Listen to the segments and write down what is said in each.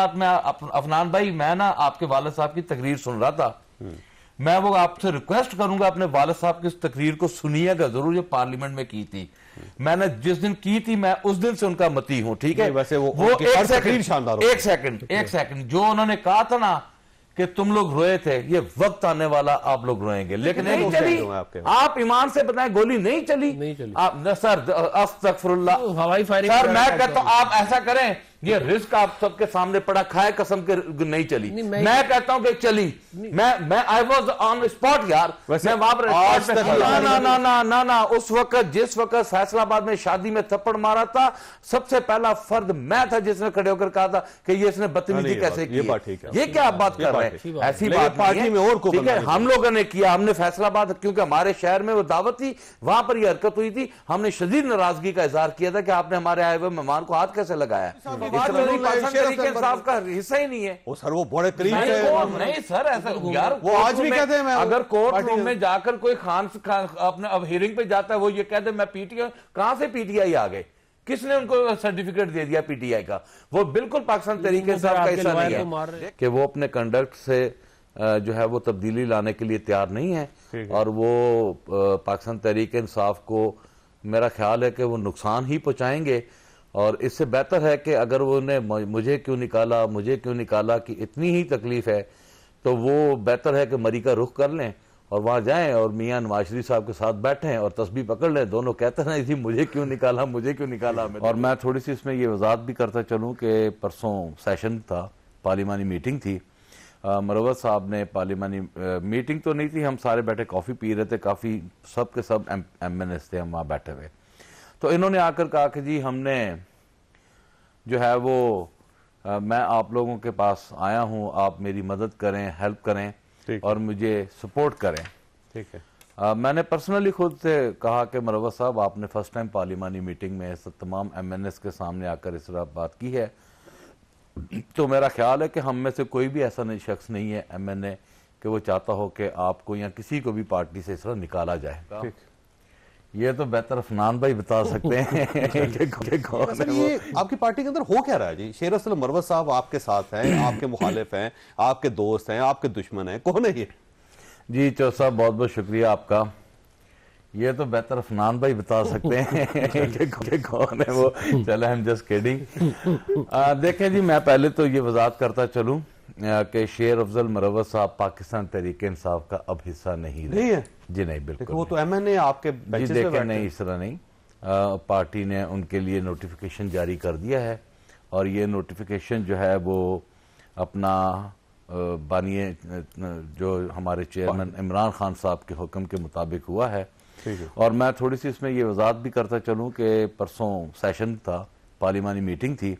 रात में अफनान भाई, मैं ना आपके वालिद साहब की तकरीर सुन रहा था। मैं वो आपसे रिक्वेस्ट करूंगा अपने वालिद साहब की इस तकरीर को सुनिएगा जरूर, जो पार्लियामेंट में की थी। मैंने जिस दिन की थी, मैं उस दिन से उनका मती हूं, ठीक है। वैसे वो एक सेकंड जो उन्होंने कहा था ना कि तुम लोग रोए थे, ये वक्त आने वाला आप लोग रोएंगे, लेकिन नहीं चली। आप ईमान से बताएं, गोली नहीं चली। आप सर अस्तगफिरुल्लाह, हवाई फायरिंग सर मैं कहता हूं आप ऐसा करें, ये रिस्क आप सबके सामने पड़ा, खाए कसम के नहीं चली। मैं कहता हूं कि चली। मैं आई वाज ऑन स्पॉट यार, मैं वहां पर ना उस वक्त जिस वक्त फैसलाबाद में शादी में थप्पड़ मारा था, सबसे पहला फर्द मैं था जिसने खड़े होकर कहा था कि ये इसने बदतमीजी कैसे की। ये क्या आप बात कर रहे हैं? ऐसी बात पार्टी में और ठीक है, हम लोगों ने किया, हमने फैसलाबाद, क्योंकि हमारे शहर में वो दावत थी, वहां पर यह हरकत हुई थी, हमने शदीद नाराजगी का इजहार किया था कि आपने हमारे आए हुए मेहमान को हाथ कैसे लगाया। इंसाफ का हिस्सा ही नहीं है वो सर, वो बड़े करीब नहीं सर, ऐसा यार वो आज भी कहते हैं। अगर कोर्ट रूम में जाकर कोई खान अपने अब हियरिंग पे जाता है, वो ये कहते मैं पीटीआई, कहां से पीटीआई आ गए? किसने उनको सर्टिफिकेट दे दिया पीटीआई का? वो बिल्कुल पाकिस्तान तरीके इंसाफ का हिस्सा नहीं है कि वो अपने कंडक्ट से जो है वो तब्दीली लाने के लिए तैयार नहीं है, और वो पाकिस्तान तरीके इंसाफ को मेरा ख्याल है कि वो नुकसान ही पहुंचाएंगे। और इससे बेहतर है कि अगर उन्हें मुझे क्यों निकाला कि इतनी ही तकलीफ है, तो वो बेहतर है कि मरी का रुख कर लें और वहां जाएं और मियां नवाज शरीफ साहब के साथ बैठें और तस्बीह पकड़ लें। दोनों कहते हैं जी मुझे क्यों निकाला। और मैं थोड़ी सी इसमें ये वजाहत भी करता चलूं कि परसों सेशन था, पार्लिमानी मीटिंग थी। मरवत साहब ने पार्लिमानी मीटिंग तो नहीं थी, हम सारे बैठे कॉफी पी रहे थे, काफी सब के सब MNS थे हम वहां बैठे हुए। तो इन्होंने आकर कहा कि जी हमने जो है वो मैं आप लोगों के पास आया हूं, आप मेरी मदद करें, हेल्प करें और मुझे सपोर्ट करें। ठीक है। मैंने पर्सनली खुद से कहा कि मरवत साहब, आपने फर्स्ट टाइम पार्लिमानी मीटिंग में तमाम MNS के सामने आकर इस तरह बात की है, तो मेरा ख्याल है कि हम में से कोई भी ऐसा शख्स नहीं है MNA कि वो चाहता हो कि आपको या किसी को भी पार्टी से इस तरह निकाला जाए। ये तो बेहतर अफनान भाई बता सकते हैं कि कौन है वो। ये आपकी पार्टी के अंदर हो क्या रहा है जी? शेर असलम मरवत साहब आपके साथ हैं, आपके मुखालिफ हैं, आपके दोस्त हैं, आपके दुश्मन हैं, कौन है ये? जी चौ साहब, बहुत बहुत शुक्रिया आपका। ये तो बेहतर अफनान भाई बता सकते हैं कि कौन है वो। चले हम जस्ट किडिंग। देखें जी, मैं पहले तो ये वजाहत करता चलूं कि शेर अफजल मरवत साहब पाकिस्तान तहरीक इंसाफ का अब हिस्सा नहीं है जी। नहीं, बिल्कुल वो तो MNA आपके जी। देखें नहीं, इस तरह नहीं। पार्टी ने उनके लिए नोटिफिकेशन जारी कर दिया है, और ये नोटिफिकेशन जो है वो अपना बानिए जो हमारे चेयरमैन इमरान खान साहब के हुक्म के मुताबिक हुआ है। और मैं थोड़ी सी इसमें ये वजाहत भी करता चलूं कि परसों सेशन था, पार्लिमानी मीटिंग थी।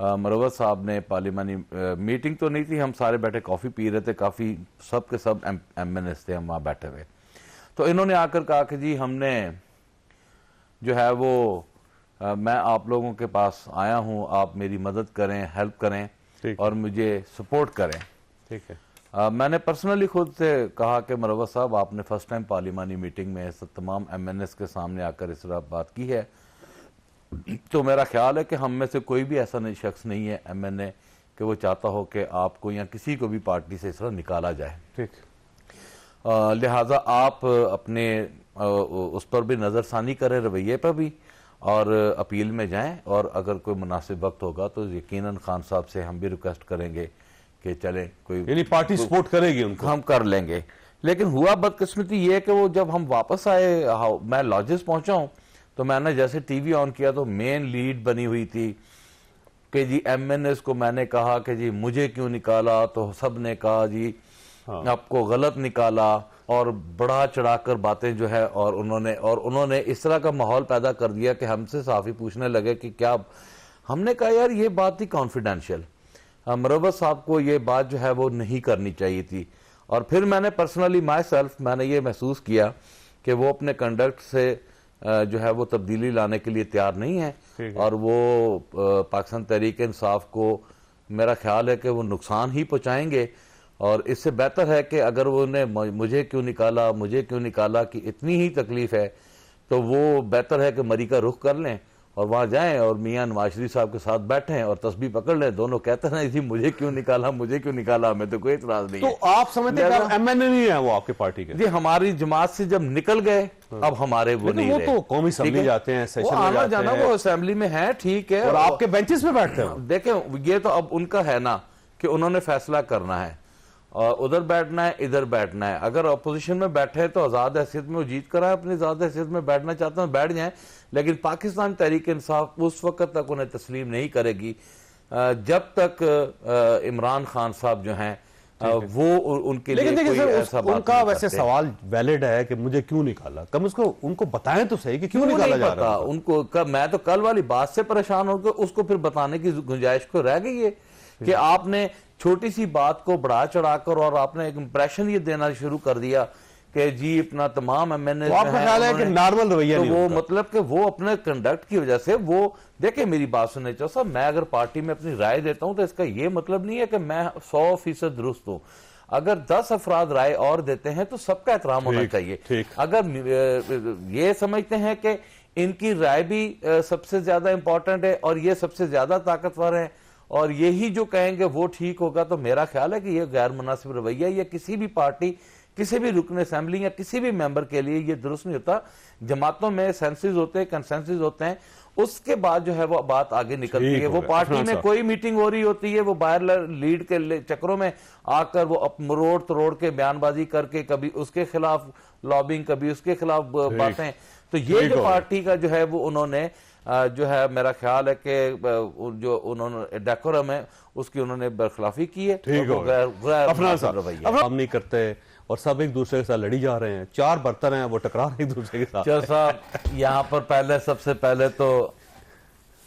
मरवत साहब ने पार्लिमानी मीटिंग तो नहीं थी, हम सारे बैठे कॉफी पी रहे थे, काफी सब के सब MNS थे हम वहां बैठे हुए। तो इन्होंने आकर कहा कि जी हमने जो है वो मैं आप लोगों के पास आया हूं, आप मेरी मदद करें, हेल्प करें और मुझे सपोर्ट करें। ठीक है। मैंने पर्सनली खुद से कहा कि मरवत साहब, आपने फर्स्ट टाइम पार्लिमानी मीटिंग में तमाम MNS के सामने आकर इस तरह बात की है, तो मेरा ख्याल है कि हम में से कोई भी ऐसा शख्स नहीं है MNA कि वो चाहता हो कि आपको या किसी को भी पार्टी से इस तरह निकाला जाए। ठीक। लिहाजा आप अपने उस पर भी नज़रसानी करें, रवैये पर भी, और अपील में जाएं, और अगर कोई मुनासिब वक्त होगा तो यकीनन खान साहब से हम भी रिक्वेस्ट करेंगे कि चलें, कोई यानी पार्टी सपोर्ट करेगी उनको, हम कर लेंगे। लेकिन हुआ बदकिस्मती ये कि वो जब हम वापस आए, मैं लॉजेस पहुंचा हूं, तो मैंने जैसे टीवी ऑन किया तो मेन लीड बनी हुई थी कि जी MNS को मैंने कहा कि जी मुझे क्यों निकाला, तो सब ने कहा जी आपको गलत निकाला, और बढ़ा चढ़ाकर बातें जो है, और उन्होंने इस तरह का माहौल पैदा कर दिया कि हमसे साफी पूछने लगे कि क्या। हमने कहा यार ये बात थी कॉन्फिडेंशियल, मरवत साहब को ये बात जो है वो नहीं करनी चाहिए थी। और फिर मैंने पर्सनली माई सेल्फ मैंने ये महसूस किया कि वो अपने कंडक्ट से जो है वो तब्दीली लाने के लिए तैयार नहीं है, और वो पाकिस्तान तहरीक इंसाफ को मेरा ख्याल है कि वो नुकसान ही पहुंचाएंगे। और इससे बेहतर है कि अगर उन्हें मुझे क्यों निकाला कि इतनी ही तकलीफ है, तो वो बेहतर है कि मरी का रुख कर लें और वहां जाएं और मियां नवाज शरीफ साहब के साथ बैठे और तस्बीह पकड़ लें, दोनों कहते हैं थी मुझे क्यों निकाला, मुझे क्यों निकाला, हमें तो कोई इतराज नहीं तो है। आप समझते हैं कि एमएनए नहीं है वो आपकी पार्टी के? जी हमारी जमात से जब निकल गए अब हमारे वो नहीं वो रहे। तो कौमी असेंबली जाते हैं, वो सेशन में आना जाते जाना हैं वो असेंबली में है, ठीक है, और आपके बेंचेस पे बैठते हैं। देखें ये तो अब उनका है ना कि उन्होंने फैसला करना है और उधर बैठना है इधर बैठना है। अगर अपोजिशन में बैठे हैं तो आजाद हैसियत में वो जीत कर आए, अपनी आजाद हैसियत में बैठना चाहते हैं बैठ जाएं, लेकिन पाकिस्तान तहरीक इंसाफ उस वक्त तक उन्हें तस्लीम नहीं करेगी जब तक इमरान खान साहब जो हैं वो उनके लेकिन लिए देखिए कोई सर, ऐसा बात उनका नहीं वैसे करते। सवाल वैलिड है कि मुझे क्यों निकाला, कम उसको उनको बताएं तो सही कि क्यों क्यों निकाला नहीं जा पता रहा है। उनको मैं तो कल वाली बात से परेशान होकर उसको फिर बताने की गुंजाइश को रह गई है कि आपने छोटी सी बात को बढ़ा चढ़ाकर और आपने एक इंप्रेशन ये देना शुरू कर दिया कि जी अपना तमाम एमएनए तो आपका ख्याल है कि नॉर्मल रवैया तो नहीं वो होता? मतलब कि वो अपने कंडक्ट की वजह से वो देखिए मेरी बात सुनने चाहिए साहब, मैं अगर पार्टी में अपनी राय देता हूं तो इसका ये मतलब नहीं है कि मैं 100% दुरुस्त हूं। अगर 10 अफराद राय और देते हैं तो सबका एहतराम होना चाहिए। अगर ये समझते हैं कि इनकी राय भी सबसे ज्यादा इंपॉर्टेंट है और ये सबसे ज्यादा ताकतवर है और यही जो कहेंगे वो ठीक होगा, तो मेरा ख्याल है कि ये गैर मुनासिब रवैया या किसी भी पार्टी किसी भी रुकन असेंबली या किसी भी मेंबर के लिए ये दुरुस्त नहीं होता। जमातों में सेंसेस होते हैं, कंसेंसस होते हैं, उसके बाद जो है वो बात आगे निकलती है। वो पार्टी में कोई मीटिंग हो रही होती है, वो बाहर लीड के चक्करों में आकर वो मरोड़ तरोड़ के बयानबाजी करके कभी उसके खिलाफ लॉबिंग कभी उसके खिलाफ बातें, तो ये जो पार्टी का जो है वो उन्होंने जो है मेरा ख्याल है कि जो उन्होंने डेकोरम है उसकी उन्होंने बरखिलाफी की है। हम नहीं करते और सब एक दूसरे के साथ लड़ी जा रहे हैं, 4 बर्तन हैं वो टकरा रहे हैं एक दूसरे के साथ। साहब यहाँ पर पहले सबसे पहले तो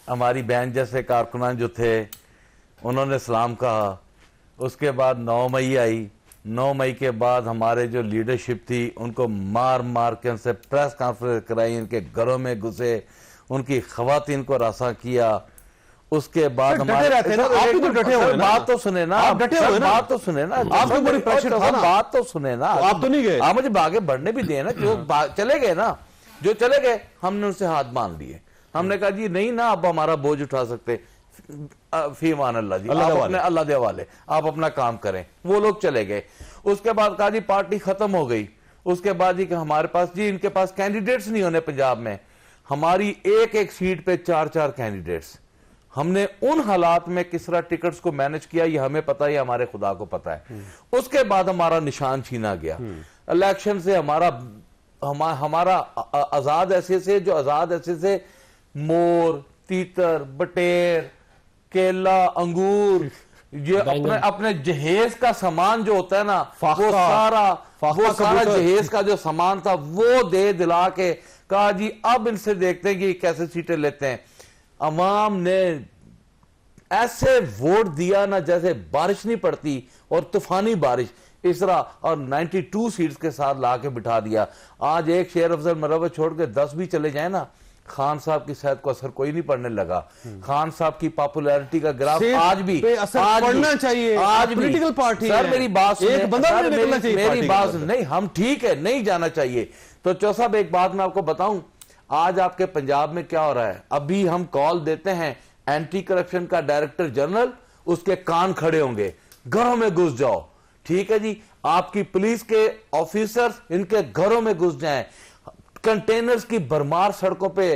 हमारी बहन जैसे कारकुनान जो थे उन्होंने सलाम कहा, उसके बाद 9 मई आई, 9 मई के बाद हमारे जो लीडरशिप थी उनको मार मार के उनसे प्रेस कॉन्फ्रेंस कराई, उनके घरों में घुसे, उनकी खवातीन को रासा किया। उसके बाद हमारे रहते हैं ना, आप भी तो डटे हुए ना, बात तो सुने ना, आप डटे हुए ना, बात तो सुने ना, आपको बड़ी प्रेशर था ना, बात तो सुने ना, आप तो नहीं गए, आप मुझे आगे बढ़ने भी देना। जो चले गए ना, जो चले गए हमने उनसे हाथ बांध लिए, हमने कहा जी नहीं ना अब हमारा बोझ उठा सकते, फीमान अल्लाह जी, आप अपने अल्लाह दे हवाले आप अपना काम करें। वो लोग चले गए। उसके बाद कहा जी पार्टी खत्म हो गई। उसके बाद जी कि हमारे पास जी इनके पास कैंडिडेट्स नहीं होने पंजाब में, हमारी एक एक सीट पे 4-4 कैंडिडेट्स। हमने उन हालात में किस तरह टिकट्स को मैनेज किया ये हमें पता है, हमारे खुदा को पता है। उसके बाद हमारा निशान छीना गया इलेक्शन से, हमारा आजाद ऐसे से जो आजाद ऐसे से मोर, तीतर, बटेर, केला, अंगूर, ये अपने जहेज का सामान जो होता है ना वो सारा जहेज का जो सामान था वो दे दिला के कहा जी अब इनसे देखते हैं कि कैसे सीटें लेते हैं। अवाम ने ऐसे वोट दिया ना जैसे बारिश नहीं पड़ती और तूफानी बारिश इस तरह, और 92 सीट्स के साथ ला के बिठा दिया। आज एक शेर अफजल मरवत छोड़ के 10 भी चले जाए ना, खान साहब की सेहत को असर कोई नहीं पड़ने लगा। खान साहब की पॉपुलैरिटी का ग्राफ आज भी पड़ना चाहिए। आज पॉलिटिकल पार्टी सर मेरी बात सुनिए, एक बंदा नहीं निकलना चाहिए, मेरी बात नहीं, हम ठीक है नहीं जाना चाहिए। तो चौसा साहब एक बात मैं आपको बताऊं, आज आपके पंजाब में क्या हो रहा है, अभी हम कॉल देते हैं एंटी करप्शन का डायरेक्टर जनरल, उसके कान खड़े होंगे, घरों में घुस जाओ, ठीक है जी। आपकी पुलिस के ऑफिसर्स इनके घरों में घुस जाएं, कंटेनर्स की भरमार सड़कों पे,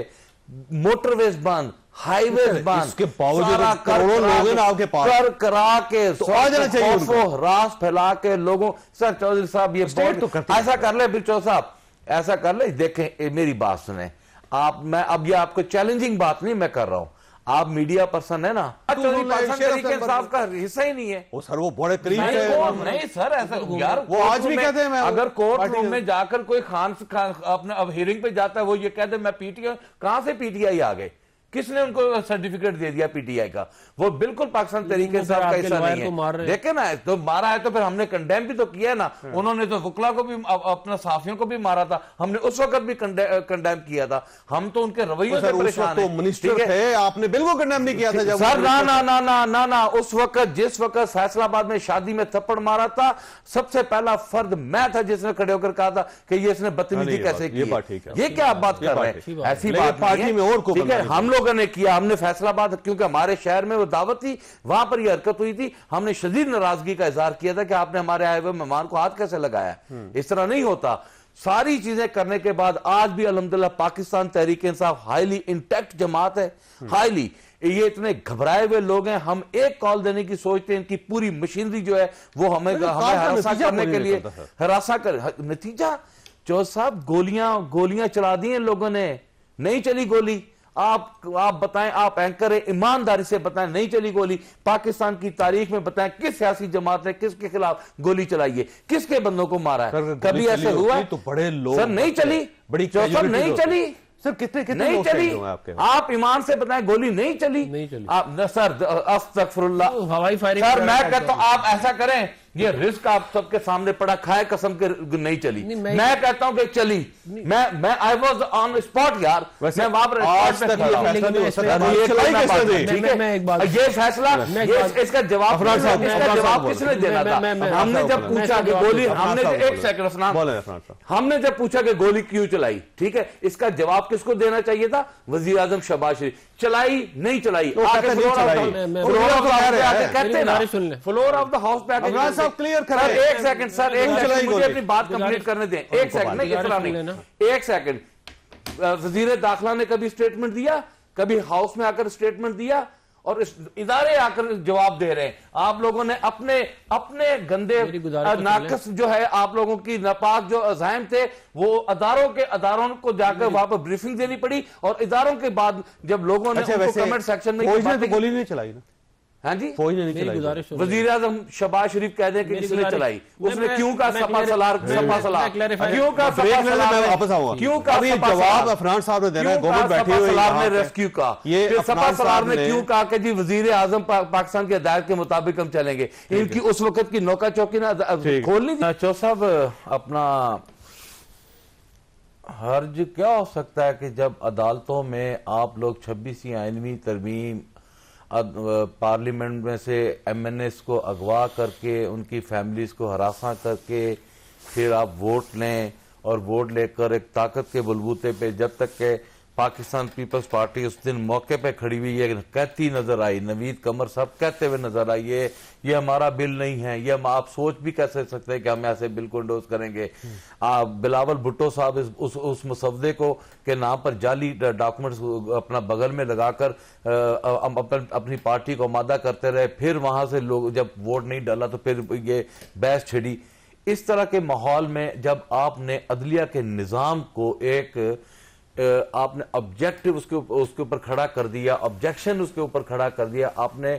मोटरवेज बंद, हाईवेज बंद, इसके बावजूद करोड़ों लोग हैं आपके पास, कर करा के तो आ जाना चाहिए उनको, रास फैला के लोगों। सर चौधरी साहब ये ऐसा कर ले, बिरचौ साहब ऐसा कर ले, देखें मेरी बात सुने आप, मैं अब ये आपको चैलेंजिंग बात नहीं मैं कर रहा हूं, आप मीडिया पर्सन है ना, इंसाफ का हिस्सा ही नहीं है वो सर, वो बड़े करीब नहीं सर, ऐसा यार वो आज भी कहते हैं अगर कोर्ट रूम में जाकर कोई खान अपने अब हियरिंग पे जाता है वो ये कहते मैं पीटीआई, कहां से पीटीआई आ गए, किसने उनको सर्टिफिकेट दे दिया पीटीआई का, वो बिल्कुल पाकिस्तान तरीके इंसाफ का हिस्सा नहीं है। देखे ना, तो मारा है तो फिर हमने कंडेम भी तो किया ना, उन्होंने तो वकला को भी अपना साफियों को भी मारा था, हमने उस वक्त भी कंडेम किया था, हम तो उनके रवैये से परेशान हैं। मिनिस्टर थे, आपने बिल्कुल कंडेम नहीं किया था जब सर, ना ना ना ना ना ना, उस वक्त जिस वक्त फैसलाबाद में शादी में थप्पड़ मारा था, सबसे पहला फर्द मैं था जिसने खड़े होकर कहा था कि ये इसने बदतमीजी कैसे की। ये क्या आप बात कर रहे हैं, ऐसी बात पार्टी में और ठीक है, हम लोग लोगों ने किया, हमने फैसलाबाद, क्योंकि हमारे शहर में वो दावत थी, वहां पर यह हरकत हुई थी, हमने शदीद नाराजगी का इजहार किया था कि आपने हमारे आए हुए मेहमान को हाथ कैसे लगाया। इस तरह नहीं होता। सारी चीजें करने के बाद आज भी अल्हम्दुलिल्लाह पाकिस्तान तहरीक इंसाफ हाईली इंटैक्ट जमात है, हाईली। ये इतने घबराए हुए लोग हैं, हम एक कॉल देने की सोचते हैं, इनकी पूरी मशीनरी जो है वो हमें हरासा करने के लिए हरासा कर, नतीजा जो साहब गोलियां चला दी हैं लोगों ने, नहीं चली गोली। आप बताएं, आप एंकर हैं, ईमानदारी से बताएं, नहीं चली गोली। पाकिस्तान की तारीख में बताएं किस सियासी जमात ने किसके खिलाफ गोली चलाई है, किसके बंदों को मारा है, कभी ऐसे हुआ? तो बड़े लोग सर नहीं चली, बड़ी सर नहीं चली सर, कितने नहीं चली। आपके आप ईमान से बताएं गोली नहीं चली, नहीं चली। आप सर अस्तगफिरुल्लाह, हवाई फायरिंग, सर मैं कहता हूं आप ऐसा करें, ये रिस्क आप सबके सामने पड़ा, खाए कसम के नहीं चली। मैं कहता हूं कि चली, मैं आई वाज ऑन स्पॉट यार, मैं वहां पर ये फैसला, इसका जवाब किसने देना था? हमने जब पूछा कि गोली, हमने एक सेकंड, हमने जब पूछा कि गोली क्यों चलाई, ठीक है, इसका जवाब किसको देना चाहिए था? वजीर आजम शहबाज शरीफ। चलाई नहीं चलाई, फ्लोर ऑफ द हाउस पे आके क्लियर सर एक सेकंड, सर एक सेकंड, मुझे अपनी बात कंप्लीट करने दें, एक सेकंड, नहीं इतना नहीं, एक सेकंड। वजीर दाखिला ने कभी स्टेटमेंट दिया, कभी हाउस में आकर स्टेटमेंट दिया, और इदारे आकर जवाब दे रहे हैं। आप लोगों ने अपने गंदे नाकस जो है, आप लोगों की नापाक जो अज़ाइम थे, वो अदारों को जाकर वहां पर ब्रीफिंग देनी पड़ी, और इदारों के बाद जब लोगों ने कमेंट सेक्शन में गोली नहीं चलाई ना, हाँ जी, फौज ने नहीं चलाई। वजीर आजम शहबाज शरीफ कह दें कि किसने चलाई, उसने क्यों कहा सपा सलार, क्यों कहा वापस आऊंगा, क्यों कहा जवाब अफरान साहब ने देना है, गवर्नमेंट बैठी हुई सलार ने रेस्क्यू का, ये सपा सलार ने क्यों कहा कि जी वजीर आजम पाकिस्तान की हिदायत के मुताबिक हम चलेंगे, इनकी उस वक्त की नौका चौकी ना खोलनी थी। चौ साहब, अपना हर्ज क्या हो सकता है कि जब अदालतों में आप लोग 26वीं आईनवी तरमीम पार्लियामेंट में से एमएनएस को अगवा करके उनकी फैमिलीज को हरासा करके फिर आप वोट लें, और वोट लेकर एक ताकत के बलबूते पे, जब तक के पाकिस्तान पीपल्स पार्टी उस दिन मौके पे खड़ी हुई है, कहती नजर आई, नवीद कमर साहब कहते हुए नजर आई, ये हमारा बिल नहीं है, ये आप सोच भी कैसे सकते हैं कि हम ऐसे बिल को इंडोर्स करेंगे। बिलावल भुट्टो साहब उस मसवदे को के नाम पर जाली डॉक्यूमेंट्स अपना बगल में लगाकर अपनी पार्टी को आमादा करते रहे, फिर वहां से लोग जब वोट नहीं डाला तो फिर ये बहस छिड़ी। इस तरह के माहौल में जब आपने अदलिया के निजाम को एक आपने ऑब्जेक्टिव उसके ऊपर खड़ा कर दिया, ऑब्जेक्शन उसके ऊपर खड़ा कर दिया, आपने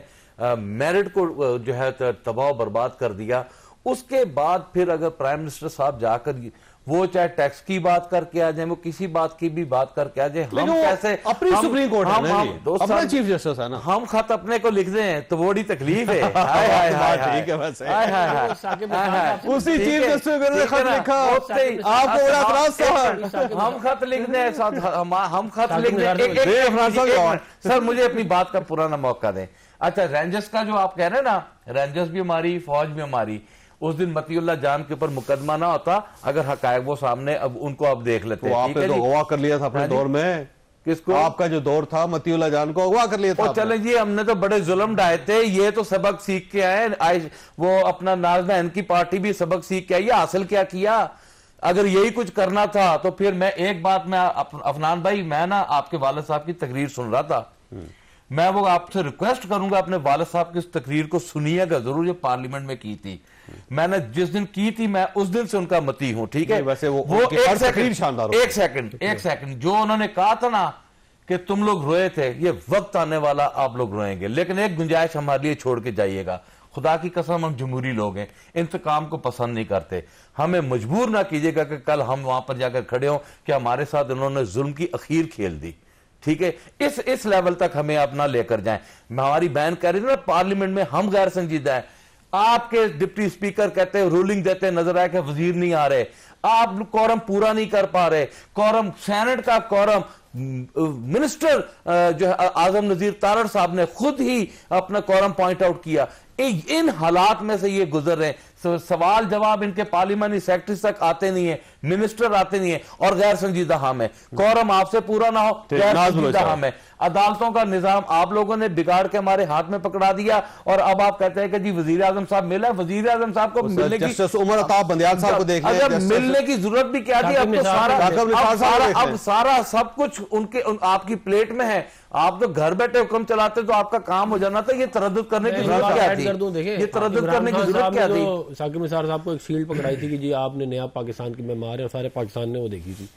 मेरिट को जो है तबाह बर्बाद कर दिया, उसके बाद फिर अगर प्राइम मिनिस्टर साहब जाकर वो चाहे टैक्स की बात करके आ जाए, वो किसी बात की भी बात करके आ जाए, हम कैसे अपनी सुप्रीम कोर्ट अपना चीफ जस्टिस है ना, हम खत अपने को लिख दें तो बड़ी तकलीफ है। ठीक है, बस उसी चीफ जस्टिस ने खत लिखा, आपको बड़ा एतराज था, हम खत लिख दें, हम खत लिख दें। सर मुझे अपनी बात का पुराना मौका दें। अच्छा, रेंजर्स का जो आप कह रहे हैं ना, रेंजर्स भी हमारी, फौज भी हमारी, उस दिन मतीउल्लाह जान के ऊपर मुकदमा ना होता, अगर हकायक वो सामने, अब उनको अब देख लेते हैं। आपने तो अगवा कर लिया था अपने दौर में, किसको? आपका जो दौर था मतीउल्लाह जान को अगवा कर लिया था। चले जी, हमने तो बड़े जुल्म ढाए थे, ये तो सबक सीख के आए, वो अपना नाज़ना इनकी पार्टी भी सबक सीख के आई, हासिल क्या किया? अगर यही कुछ करना था तो फिर मैं एक बात में अफनान भाई, मैं ना आपके वालिद साहब की तकरीर सुन रहा था, मैं वो आपसे रिक्वेस्ट करूंगा अपने वालिद साहब की इस तकरीर को सुनिएगा जरूर, जो पार्लियामेंट में की थी, मैंने जिस दिन की थी, मैं उस दिन से उनका मती हूं, ठीक है। वैसे वो एक तकरीर शानदार, एक सेकंड, जो उन्होंने कहा था ना कि तुम लोग रोए थे, ये वक्त आने वाला आप लोग रोएंगे, लेकिन एक गुंजाइश हमारे लिए छोड़ के जाइएगा, खुदा की कसम हम जमहूरी लोग हैं, इंतकाम को पसंद नहीं करते, हमें मजबूर ना कीजिएगा कि कल हम वहां पर जाकर खड़े हों कि हमारे साथ उन्होंने जुल्म की अखीर खेल दी, ठीक है। इस लेवल तक हमें अपना लेकर जाएं। हमारी बहन कह रही थी ना पार्लियामेंट में हम गैर संजीदा है, आपके डिप्टी स्पीकर कहते हैं, रूलिंग देते नजर आए कि वजीर नहीं आ रहे, आप कोरम पूरा नहीं कर पा रहे, कोरम सेनेट का कोरम, मिनिस्टर जो है आजम नजीर तारड़ साहब ने खुद ही अपना कोरम पॉइंट आउट किया, इन हालात में से ये गुजर रहे हैं। सवाल जवाब इनके पार्लियामानी सेक्रेटरी तक आते नहीं है, मिनिस्टर आते नहीं है, और गैर संजीदा हम है। कोरम आपसे पूरा ना हो, गैर संजीदा हम है। अदालतों का निजाम आप लोगों ने बिगाड़ के हमारे हाथ में पकड़ा दिया, और अब आप कहते हैं कि जी वजीर आजम साहब मिला। वजीर आजम साहब को मिलने की उमर अताब बंदियाल साहब को देख अगर मिलने की जरूरत भी क्या थी? अब तो सारा सब कुछ आपकी प्लेट में है। आप तो घर बैठे हुक्म चलाते तो आपका काम हो जाना था। ये तरद्दुत करने की जरूरत क्या थी? ये तरद्दुत करने की जरूरत क्या थी? साकिब निसार साहब को एक शील्ड पकड़ाई थी कि जी आपने नया पाकिस्तान की मेमार है, और सारे पाकिस्तान ने वो देखी थी,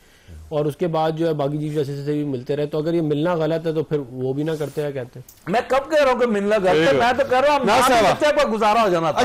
और उसके बाद जो है बाकी चीफ जस्टिस से भी मिलते रहे। तो अगर ये मिलना गलत है तो फिर वो भी ना करते हैं, कहते हैं। मैं कब कह रहा हूँ कि मिलना गलत है? मैं तो कह रहा हूँ गुजारा हो जाना था।